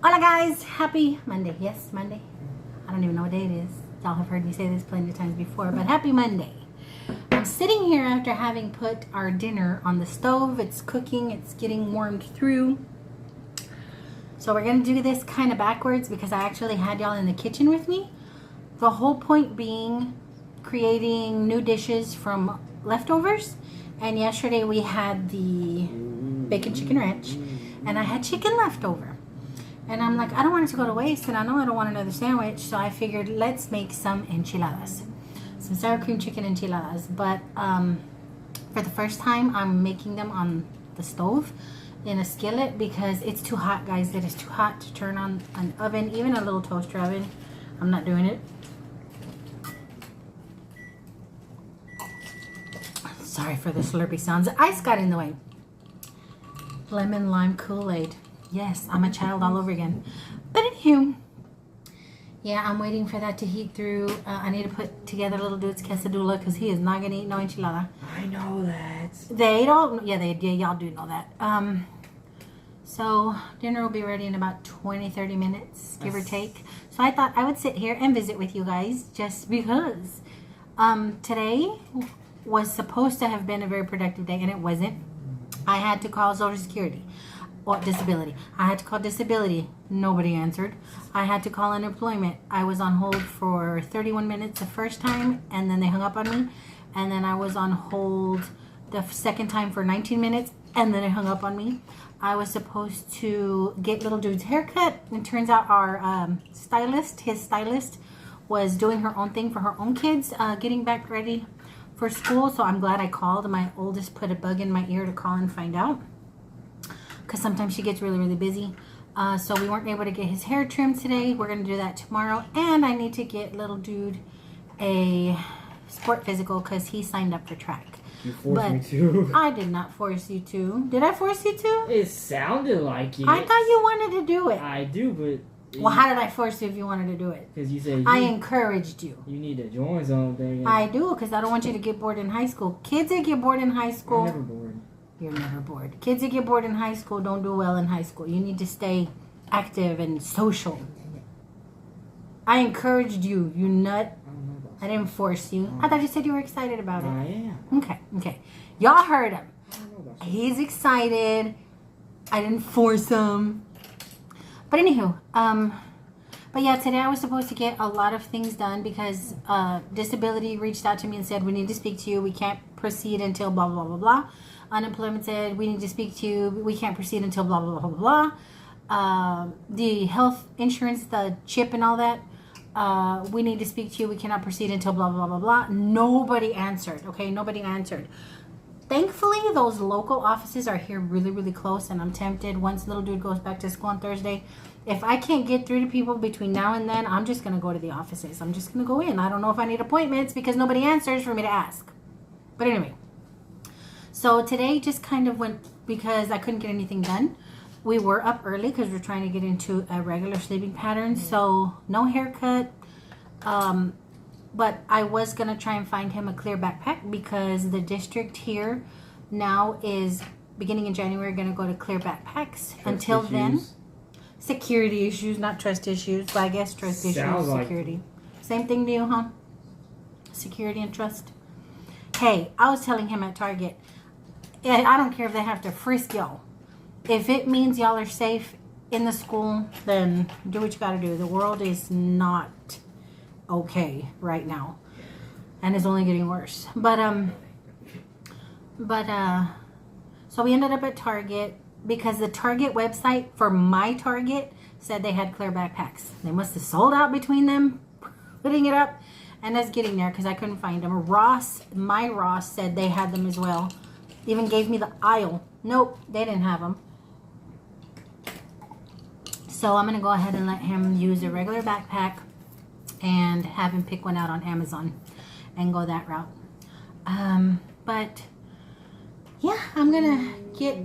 Hola guys, happy Monday. Yes, Monday. I don't even know what day it is. Y'all have heard me say this plenty of times before, but happy Monday. I'm sitting here after having put our dinner on the stove. It's cooking, it's getting warmed through. So we're gonna do this kind of backwards because I actually had y'all in the kitchen with me. The whole point being creating new dishes from leftovers. And yesterday we had the bacon chicken ranch and I had chicken left over. And I'm like, I don't want it to go to waste, and I know I don't want another sandwich, so I figured let's make some enchiladas. Some sour cream chicken enchiladas. But for the first time, I'm making them on the stove in a skillet because it's too hot, guys. It is too hot to turn on an oven, even a little toaster oven. I'm not doing it. Sorry for the slurpy sounds. The ice got in the way. Lemon lime Kool-Aid. Yes, I'm a child all over again. But anywho, yeah, I'm waiting for that to heat through. I need to put together little dude's quesadilla because he is not going to eat no enchilada. I know that. They don't, yeah, y'all do know that. So dinner will be ready in about 20-30 minutes, give or take. So I thought I would sit here and visit with you guys just because. Today was supposed to have been a very productive day, and it wasn't. I had to call Social Security. Well, disability. I had to call disability. Nobody answered. I had to call unemployment. I was on hold for 31 minutes the first time, and then they hung up on me. And then I was on hold the second time for 19 minutes, and then they hung up on me. I was supposed to get little dude's haircut, and turns out our his stylist, was doing her own thing for her own kids, getting back ready for school. So I'm glad I called. My oldest put a bug in my ear to call and find out, because sometimes she gets really, really busy. So we weren't able to get his hair trimmed today. We're going to do that tomorrow. And I need to get little dude a sport physical because he signed up for track. You forced me to. I did not force you to. Did I force you to? It sounded like it. I thought you wanted to do it. I do, but... Well, how did I force you if you wanted to do it? Because you said I encouraged you. You need to join something. I do, because I don't want you to get bored in high school. Kids that get bored in high school... I'm never bored. You're never bored. Kids that get bored in high school don't do well in high school. You need to stay active and social. I encouraged you, you nut. I didn't force you. I thought you said you were excited about it. I am. Okay. Y'all heard him. He's excited. I didn't force him. But anywho, but yeah, today I was supposed to get a lot of things done because disability reached out to me and said, we need to speak to you. We can't proceed until blah, blah, blah, blah. Unemployment said, we need to speak to you. We can't proceed until blah, blah, blah, blah, blah. The health insurance, the chip and all that, we need to speak to you. We cannot proceed until blah, blah, blah, blah. Nobody answered, okay? Nobody answered. Thankfully, those local offices are here really, really close, and I'm tempted once little dude goes back to school on Thursday. If I can't get through to people between now and then, I'm just going to go to the offices. I'm just going to go in. I don't know if I need appointments because nobody answers for me to ask. But anyway. So today just kind of went because I couldn't get anything done. We were up early because we're trying to get into a regular sleeping pattern. So no haircut. But I was going to try and find him a clear backpack because the district here now is beginning in January going to go to clear backpacks. Until then, security issues, not trust issues, but I guess trust issues, security. Same thing to you, huh? Security and trust. Hey, I was telling him at Target, I don't care if they have to frisk y'all. If it means y'all are safe in the school, then do what you got to do. The world is not okay right now, and it's only getting worse. So we ended up at Target because the Target website for my Target said they had clear backpacks. They must have sold out between them putting it up and us getting there because I couldn't find them. My Ross said they had them as well. Even gave me the aisle. Nope, they didn't have them. So I'm gonna go ahead and let him use a regular backpack and have him pick one out on Amazon and go that route. But yeah, I'm gonna get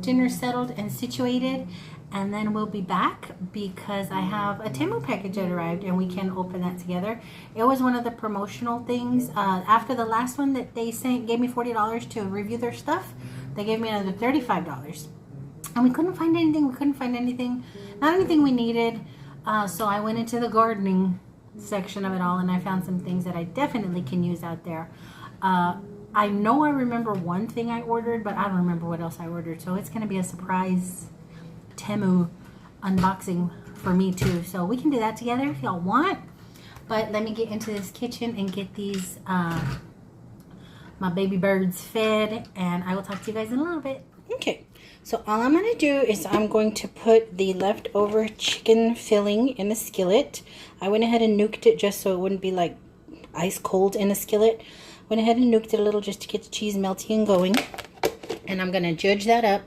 dinner settled and situated, and then we'll be back because I have a Temu package that arrived and we can open that together. It was one of the promotional things. After the last one that they gave me $40 to review their stuff, they gave me another $35. And we couldn't find anything. Not anything we needed. So I went into the gardening section of it all, and I found some things that I definitely can use out there. I know I remember one thing I ordered, but I don't remember what else I ordered. So it's going to be a surprise Temu unboxing for me too. So we can do that together if y'all want. But let me get into this kitchen and get these my baby birds fed, and I will talk to you guys in a little bit. Okay, so all I'm going to do is I'm going to put the leftover chicken filling in a skillet. I went ahead and nuked it just so it wouldn't be like ice cold in a skillet. Went ahead and nuked it a little just to get the cheese melty and going. And I'm going to judge that up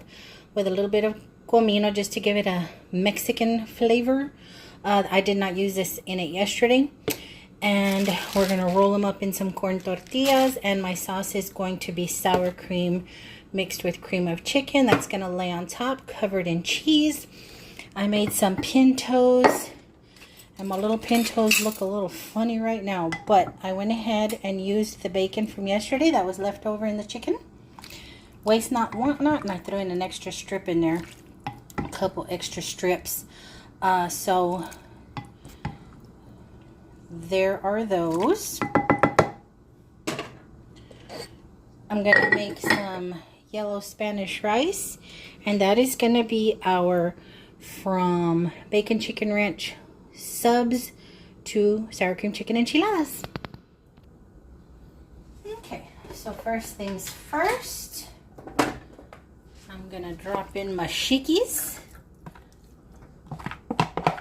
with a little bit of comino just to give it a Mexican flavor. I did not use this in it yesterday. And we're going to roll them up in some corn tortillas. And my sauce is going to be sour cream mixed with cream of chicken. That's going to lay on top, covered in cheese. I made some pintos. And my little pintos look a little funny right now. But I went ahead and used the bacon from yesterday that was left over in the chicken. Waste not, want not. And I threw in an extra strip in there. A couple extra strips. So there are those. I'm going to make some yellow Spanish rice. And that is going to be our from Bacon Chicken Ranch subs to sour cream chicken enchiladas. Okay, so first things first, I'm gonna drop in my shikis.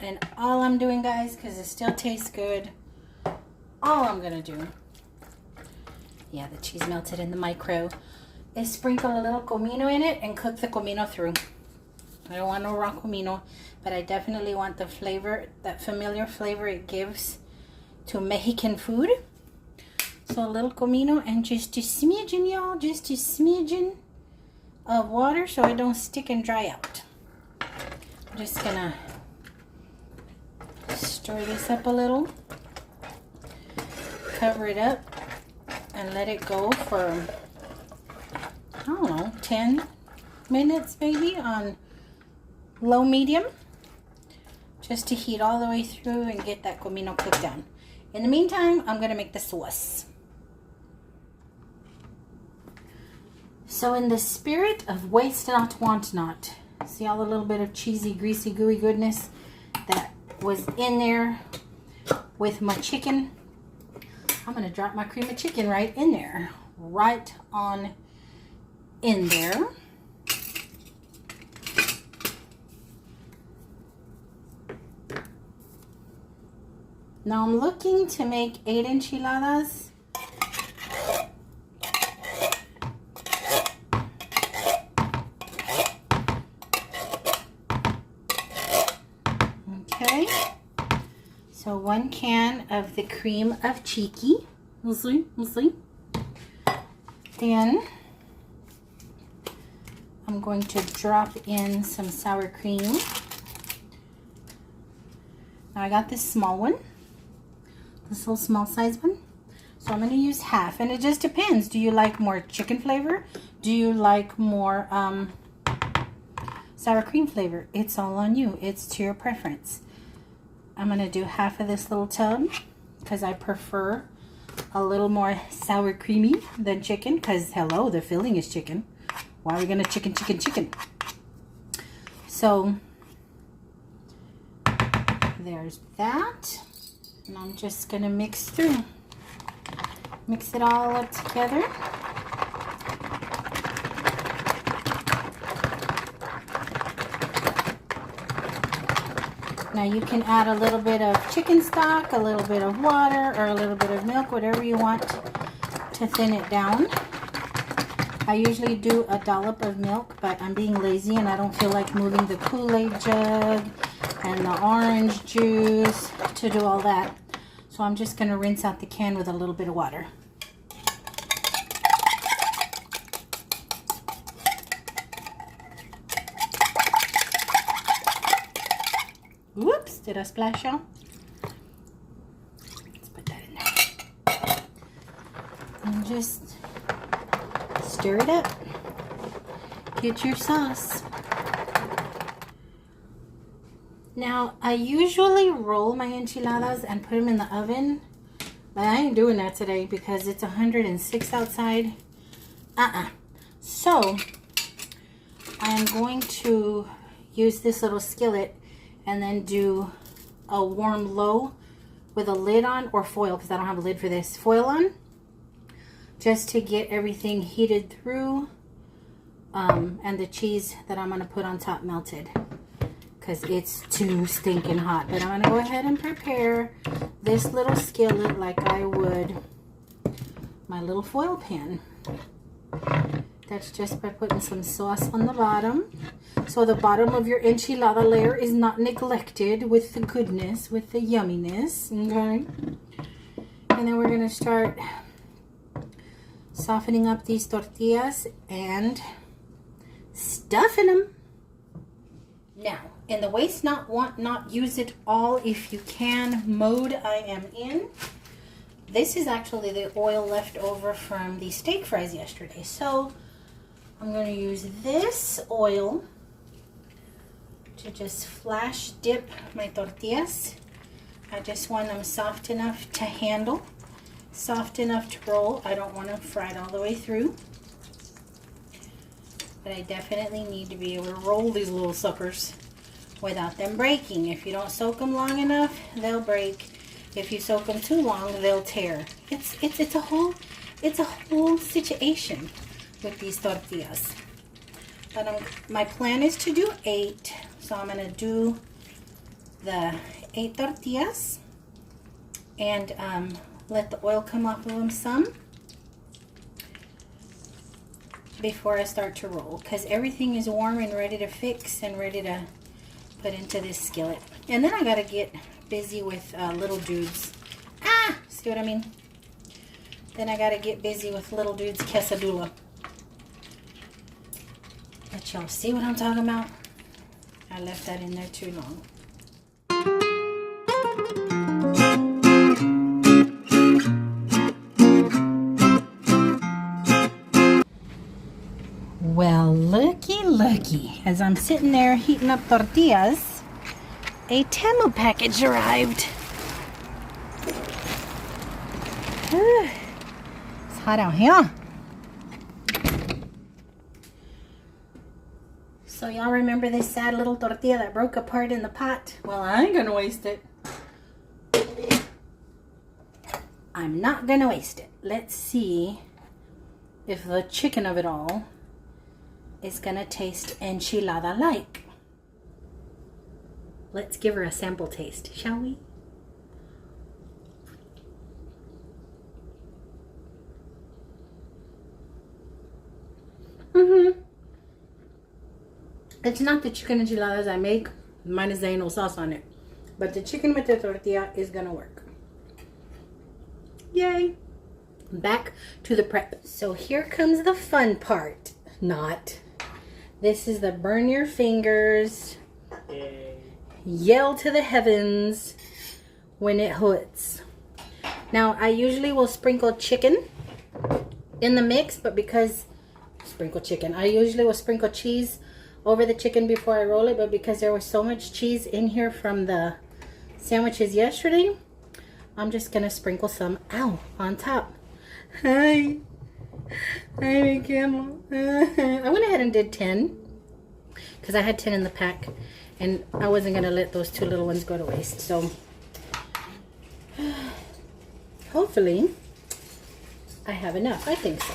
And all I'm doing, guys, because it still tastes good, all I'm gonna do, yeah, the cheese melted in the micro, is sprinkle a little comino in it and cook the comino through. I don't want no raw comino, but I definitely want the flavor, that familiar flavor it gives to Mexican food. So a little comino and just a smidgen, y'all, just a smidgen of water so it don't stick and dry out. I'm just gonna stir this up a little, cover it up, and let it go for, I don't know, 10 minutes maybe on low medium, just to heat all the way through and get that comino cooked down. In the meantime, I'm gonna make the sauce. So in the spirit of waste not, want not, see all the little bit of cheesy, greasy, gooey goodness that was in there with my chicken? I'm gonna drop my cream of chicken right in there, right on in there. Now I'm looking to make 8 enchiladas. Okay. So 1 can of the cream of chiqui. We'll see. Then I'm going to drop in some sour cream. Now I got this small one. This little small size one. So I'm going to use half, and it just depends. Do you like more chicken flavor? Do you like more sour cream flavor? It's all on you. It's to your preference. I'm going to do half of this little tub because I prefer a little more sour creamy than chicken, because hello, the filling is chicken. Why are we going to chicken? So there's that. And I'm just going to mix it all up together. Now you can add a little bit of chicken stock, a little bit of water, or a little bit of milk, whatever you want to thin it down. I usually do a dollop of milk, but I'm being lazy and I don't feel like moving the Kool-Aid jug and the orange juice to do all that. So I'm just going to rinse out the can with a little bit of water. Whoops, did I splash out? Let's put that in there. And just stir it up. Get your sauce. Now, I usually roll my enchiladas and put them in the oven, but I ain't doing that today because it's 106 outside. So, I'm going to use this little skillet and then do a warm low with a lid on, or foil, because I don't have a lid for this. Foil on, just to get everything heated through, and the cheese that I'm going to put on top melted, because it's too stinking hot. But I'm going to go ahead and prepare this little skillet like I would my little foil pan. That's just by putting some sauce on the bottom, so the bottom of your enchilada layer is not neglected with the goodness, with the yumminess, okay? And then we're going to start softening up these tortillas and stuffing them. Now, in the waste not, want not, use it all if you can mode I am in. This is actually the oil left over from the steak fries yesterday. So I'm going to use this oil to just flash dip my tortillas. I just want them soft enough to handle, soft enough to roll. I don't want them fried all the way through, but I definitely need to be able to roll these little suckers without them breaking. If you don't soak them long enough, they'll break. If you soak them too long, they'll tear. It's a whole situation with these tortillas. But my plan is to do 8, so I'm gonna do the 8 tortillas and let the oil come off of them some before I start to roll, because everything is warm and ready to fix and ready to put into this skillet. And then I gotta get busy with little dudes. See what I mean? Then I gotta get busy with little dudes quesadilla. Let y'all see what I'm talking about. I left that in there too long. Well, looky, as I'm sitting there heating up tortillas, a Temu package arrived. It's hot out here. So y'all remember this sad little tortilla that broke apart in the pot? Well, I ain't gonna waste it. I'm not gonna waste it. Let's see if the chicken of it all is gonna taste enchilada-like. Let's give her a sample taste, shall we? It's not the chicken enchiladas I make, minus the no sauce on it. But the chicken with the tortilla is gonna work. Yay! Back to the prep. So here comes the fun part. Not. This is the burn your fingers, yell to the heavens when it hoods. Now, I usually will sprinkle chicken in the mix, but because I usually will sprinkle cheese over the chicken before I roll it, but because there was so much cheese in here from the sandwiches yesterday, I'm just gonna sprinkle some on top. Hi, Camel. I went ahead and did 10 because I had 10 in the pack, and I wasn't gonna let those 2 little ones go to waste. So hopefully I have enough. I think so.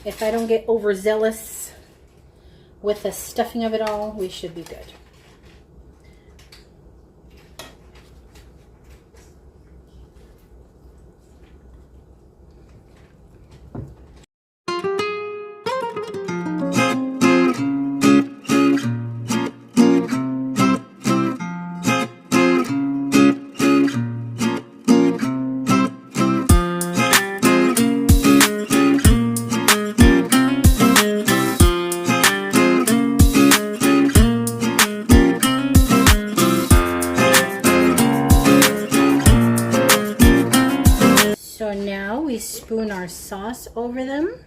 If I don't get overzealous with the stuffing of it all, we should be good. So now we spoon our sauce over them.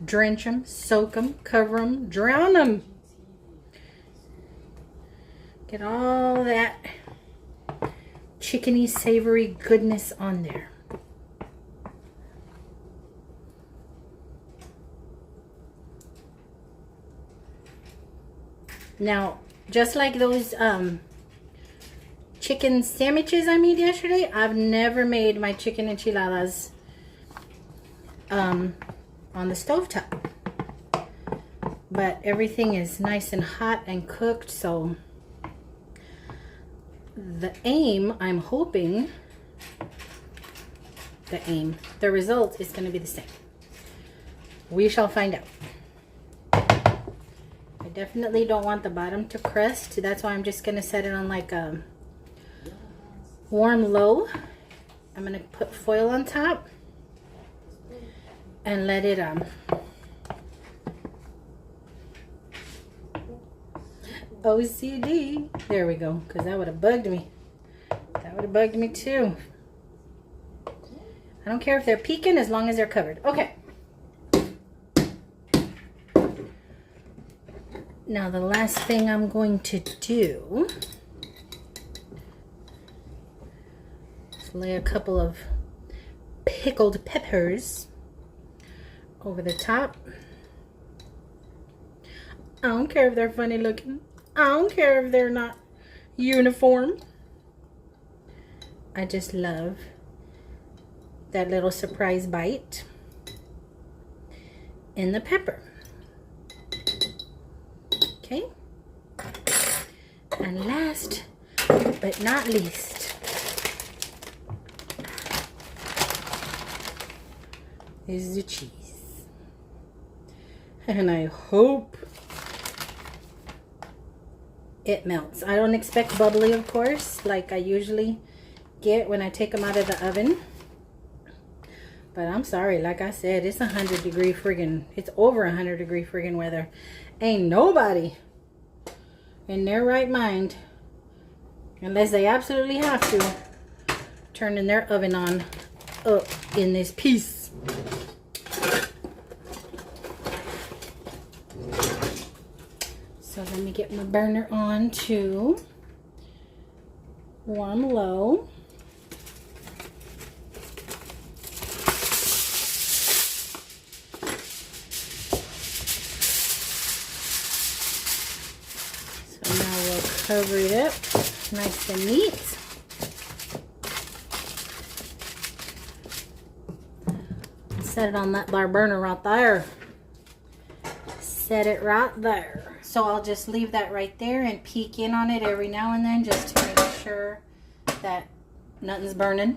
Drench them, soak them, cover them, drown them. Get all that chickeny, savory goodness on there. Now, just like those chicken sandwiches I made yesterday, I've never made my chicken enchiladas on the stovetop. But everything is nice and hot and cooked, so the result is going to be the same. We shall find out. I definitely don't want the bottom to crust. That's why I'm just going to set it on like a warm low. I'm going to put foil on top and let it OCD. There we go, because that would have bugged me. That would have bugged me too. I don't care if they're peeking as long as they're covered. Okay. Now the last thing I'm going to do is lay a couple of pickled peppers over the top. I don't care if they're funny looking. I don't care if they're not uniform. I just love that little surprise bite in the pepper. Okay. And last but not least is the cheese. And I hope it melts. I don't expect bubbly, of course, like I usually get when I take them out of the oven. But I'm sorry, like I said, it's 100-degree friggin', it's over 100-degree friggin' weather. Ain't nobody in their right mind, unless they absolutely have to, turning their oven on up in this piece. So let me get my burner on to warm low. So now we'll cover it up nice and neat. Set it on that bar burner right there. Set it right there. So I'll just leave that right there and peek in on it every now and then just to make sure that nothing's burning.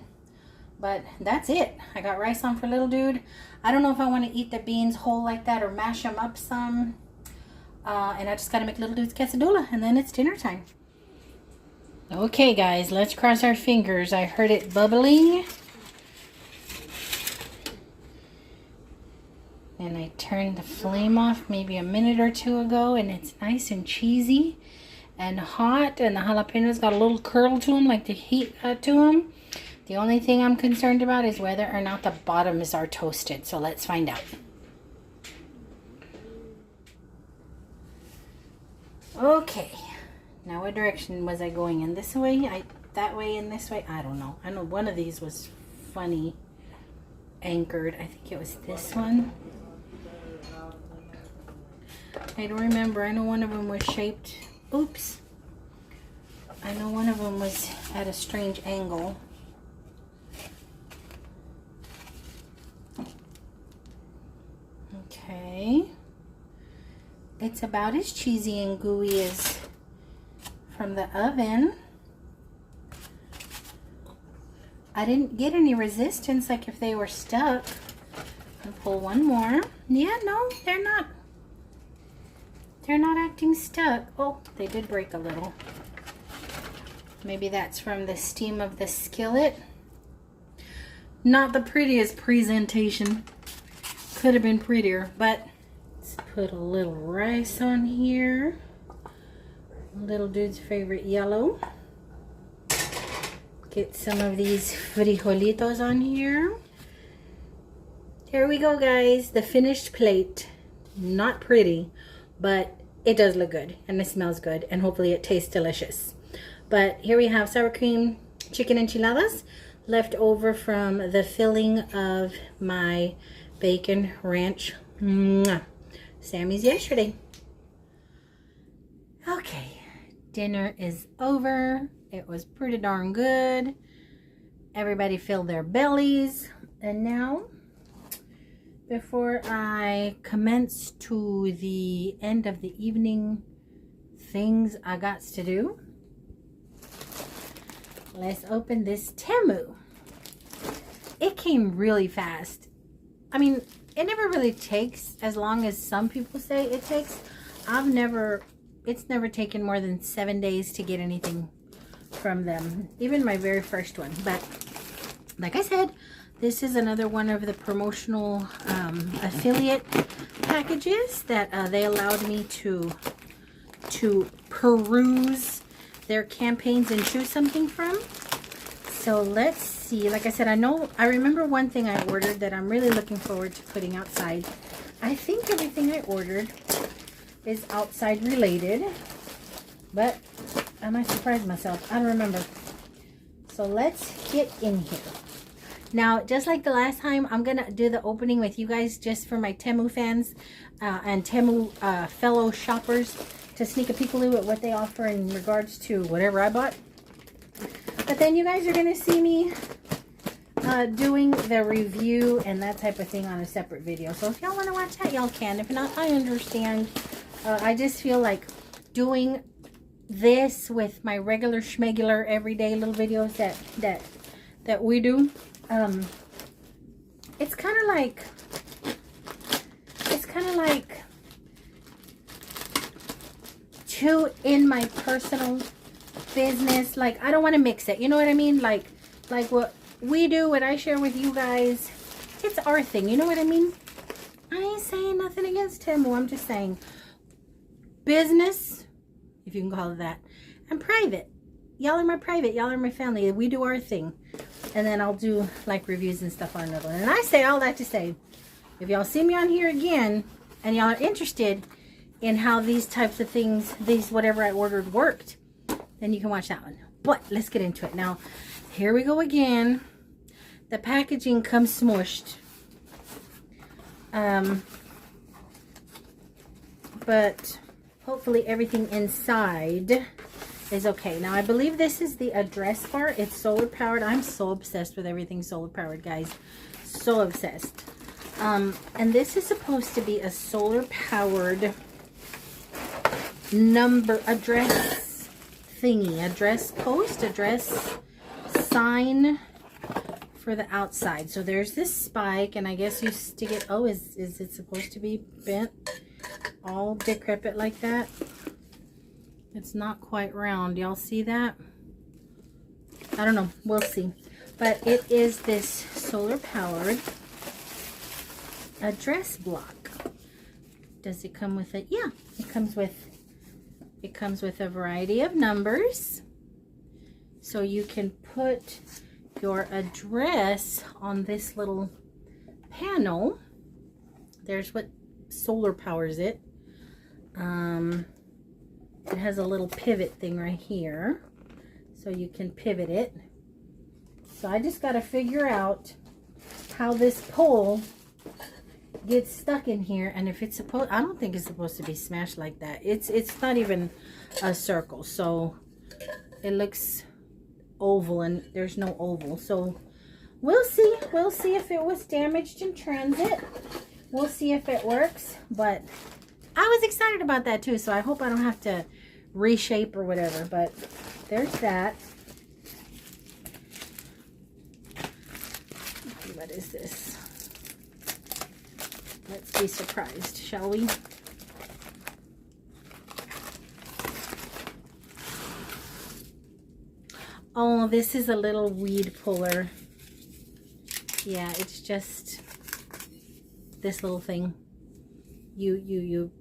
But that's it. I got rice on for little dude. I don't know if I want to eat the beans whole like that or mash them up some. And I just got to make little dude's quesadilla and then it's dinner time. Okay guys, let's cross our fingers. I heard it bubbling. And I turned the flame off maybe a minute or two ago, and it's nice and cheesy and hot, and the jalapenos got a little curl to them, like the heat to them. The only thing I'm concerned about is whether or not the bottoms are toasted, so let's find out. Okay, now what direction was I going in? This way? That way and this way? I don't know. I know one of these was funny anchored. I think it was this one. I don't remember. I know one of them was shaped. Oops. I know one of them was at a strange angle. Okay. It's about as cheesy and gooey as from the oven. I didn't get any resistance like if they were stuck. I'll pull one more. Yeah, no, they're not. They're not acting stuck. Oh, they did break a little. Maybe that's from the steam of the skillet. Not the prettiest presentation. Could have been prettier, but let's put a little rice on here. Little dude's favorite yellow. Get some of these frijolitos on here. Here we go, guys. The finished plate. Not pretty, but it does look good and it smells good, and hopefully it tastes delicious. But here we have sour cream chicken enchiladas left over from the filling of my bacon ranch Sammy's yesterday. Okay, dinner is over. It was pretty darn good. Everybody filled their bellies. And now, before I commence to the end of the evening things I got to do, let's open this Temu. It came really fast. I mean, it never really takes as long as some people say it takes. It's never taken more than 7 days to get anything from them. Even my very first one. But like I said, this is another one of the promotional affiliate packages that they allowed me to peruse their campaigns and choose something from. So let's see. Like I said, I remember one thing I ordered that I'm really looking forward to putting outside. I think everything I ordered is outside related, but I might surprise myself. I don't remember. So let's get in here. Now, just like the last time, I'm gonna do the opening with you guys just for my Temu fans and Temu fellow shoppers to sneak a peekaloo at what they offer in regards to whatever I bought. But then you guys are gonna see me doing the review and that type of thing on a separate video. So if y'all want to watch that, y'all can. If not, I understand. I just feel like doing this with my regular schmegular everyday little videos that we do. It's kind of like too in my personal business. Like, I don't want to mix it. You know what I mean? Like what we do, what I share with you guys, it's our thing. You know what I mean? I ain't saying nothing against Temu. I'm just saying business, if you can call it that, and private. Y'all are my private. Y'all are my family. We do our thing. And then I'll do like reviews and stuff on another one. And I say all that to say, if y'all see me on here again and y'all are interested in how these types of things, whatever I ordered worked, then you can watch that one. But let's get into it. Now, here we go again. The packaging comes smushed. But hopefully everything inside is okay. Now, I believe this is the address bar. It's solar powered. I'm so obsessed with everything solar powered, guys. So obsessed. And this is supposed to be a solar powered number address thingy, address post, address sign for the outside. So there's this spike, and I guess you stick it. Oh, is it supposed to be bent all decrepit like that? It's not quite round. Y'all see that? I don't know. We'll see. But it is this solar powered address block. Does it come with it? Yeah, it comes with a variety of numbers. So you can put your address on this little panel. There's what solar powers it. It has a little pivot thing right here, so you can pivot it. So I just got to figure out how this pole gets stuck in here, and if it's supposed, I don't think it's supposed to be smashed like that. It's not even a circle, so it looks oval, and there's no oval. So we'll see. We'll see if it was damaged in transit. We'll see if it works, but I was excited about that too, so I hope I don't have to reshape or whatever. But there's that. What is this? Let's be surprised, shall we? Oh, this is a little weed puller. Yeah, it's just this little thing. You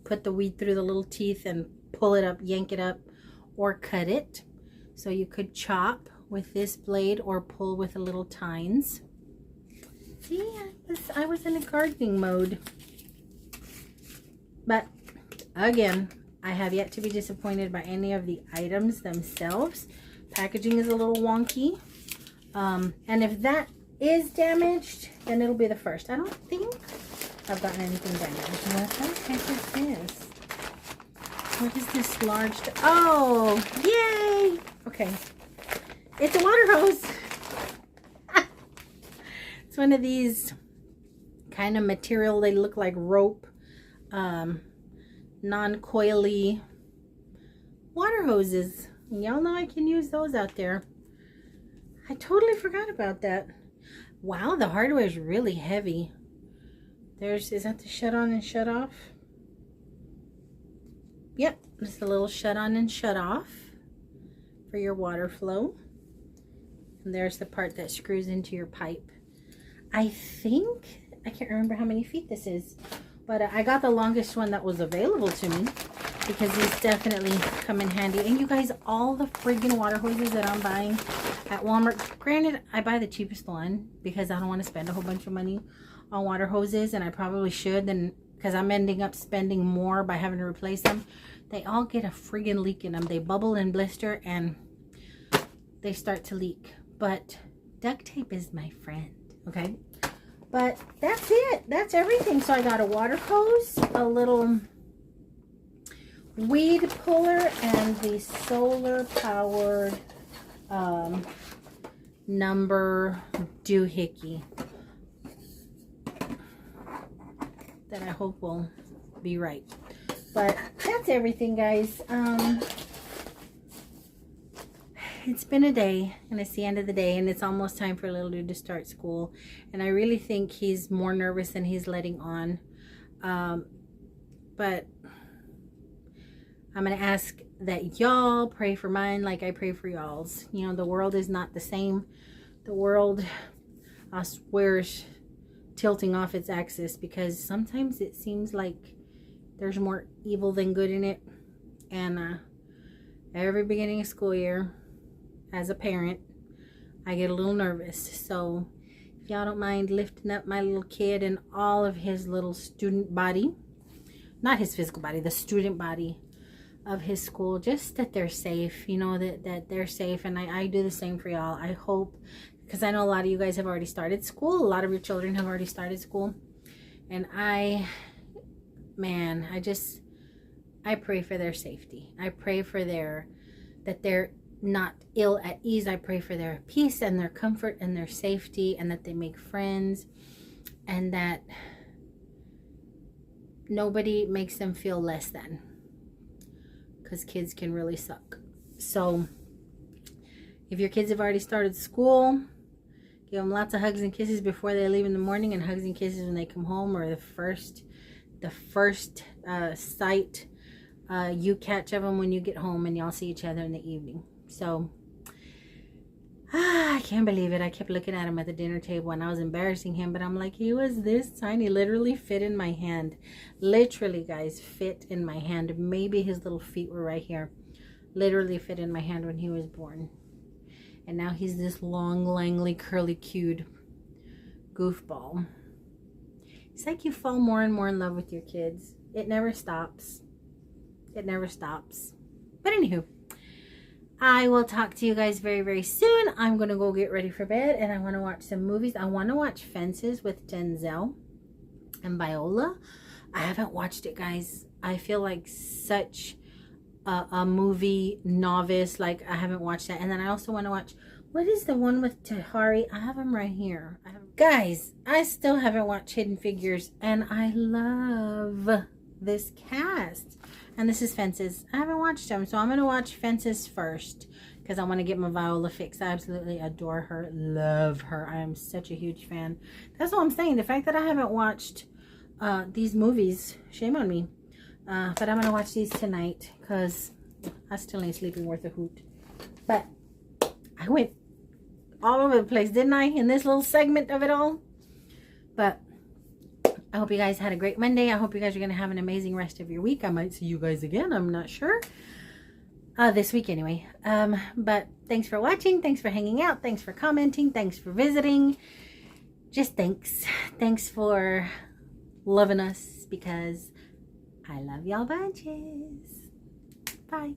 put the weed through the little teeth and pull it up, yank it up, or cut it. So you could chop with this blade or pull with the little tines. See, I was in a gardening mode. But Again, I have yet to be disappointed by any of the items themselves. Packaging is a little wonky. And if that is damaged, then it'll be the first. I don't think I've gotten anything damaged. What the heck is this? What is this large? Oh, yay! Okay. It's a water hose. It's one of these kind of material. They look like rope. Non-coily water hoses. Y'all know I can use those out there. I totally forgot about that. Wow, the hardware is really heavy. Is that the shut on and shut off? Yep, it's a little shut on and shut off for your water flow. And there's the part that screws into your pipe. I can't remember how many feet this is, but I got the longest one that was available to me because these definitely come in handy. And you guys, all the friggin' water hoses that I'm buying at Walmart, granted, I buy the cheapest one because I don't want to spend a whole bunch of money on water hoses, and I probably should, then because I'm ending up spending more by having to replace them. They all get a friggin' leak in them. They bubble and blister and they start to leak. But duct tape is my friend, okay? But that's it. That's everything. So I got a water hose, a little weed puller, and the solar powered number doohickey that I hope will be right. But that's everything, guys. It's been a day, and it's the end of the day, and it's almost time for little dude to start school. And I really think he's more nervous than he's letting on. But I'm going to ask that y'all pray for mine like I pray for y'all's. You know, the world is not the same. The world, I swear, is tilting off its axis because sometimes it seems like there's more evil than good in it. And every beginning of school year, as a parent, I get a little nervous. So if y'all don't mind lifting up my little kid and all of his little student body, not his physical body, the student body of his school, just that they're safe, you know, that they're safe. And I do the same for y'all. I hope, because I know a lot of you guys have already started school. A lot of your children have already started school. And I pray for their safety. I pray for that they're not ill at ease. I pray for their peace and their comfort and their safety, and that they make friends, and that nobody makes them feel less than, because kids can really suck. So if your kids have already started school, give them lots of hugs and kisses before they leave in the morning, and hugs and kisses when they come home, or the first sight you catch of them when you get home, and y'all see each other in the evening. So I can't believe it. I kept looking at him at the dinner table and I was embarrassing him, but I'm like, he was this tiny, literally fit in my hand. Literally, guys, fit in my hand. Maybe his little feet were right here. Literally fit in my hand when he was born. And now he's this long, langly, curly-cued goofball. It's like you fall more and more in love with your kids. It never stops. It never stops. But anywho, I will talk to you guys very, very soon. I'm going to go get ready for bed, and I want to watch some movies. I want to watch Fences with Denzel and Viola. I haven't watched it, guys. I feel like such a movie novice. Like, I haven't watched that. And then I also want to watch, what is the one with Tahari? I have them right here. Guys, I still haven't watched Hidden Figures, and I love this cast. And this is Fences. I haven't watched them, so I'm going to watch Fences first because I want to get my Viola fix. I absolutely adore her, love her. I am such a huge fan. That's all I'm saying. The fact that I haven't watched these movies, shame on me. But I'm going to watch these tonight because I still ain't sleeping worth a hoot. But I went all over the place, didn't I, in this little segment of it all? But I hope you guys had a great Monday. I hope you guys are going to have an amazing rest of your week. I might see you guys again. I'm not sure. This week anyway. But thanks for watching. Thanks for hanging out. Thanks for commenting. Thanks for visiting. Just thanks. Thanks for loving us, because I love y'all bunches. Bye.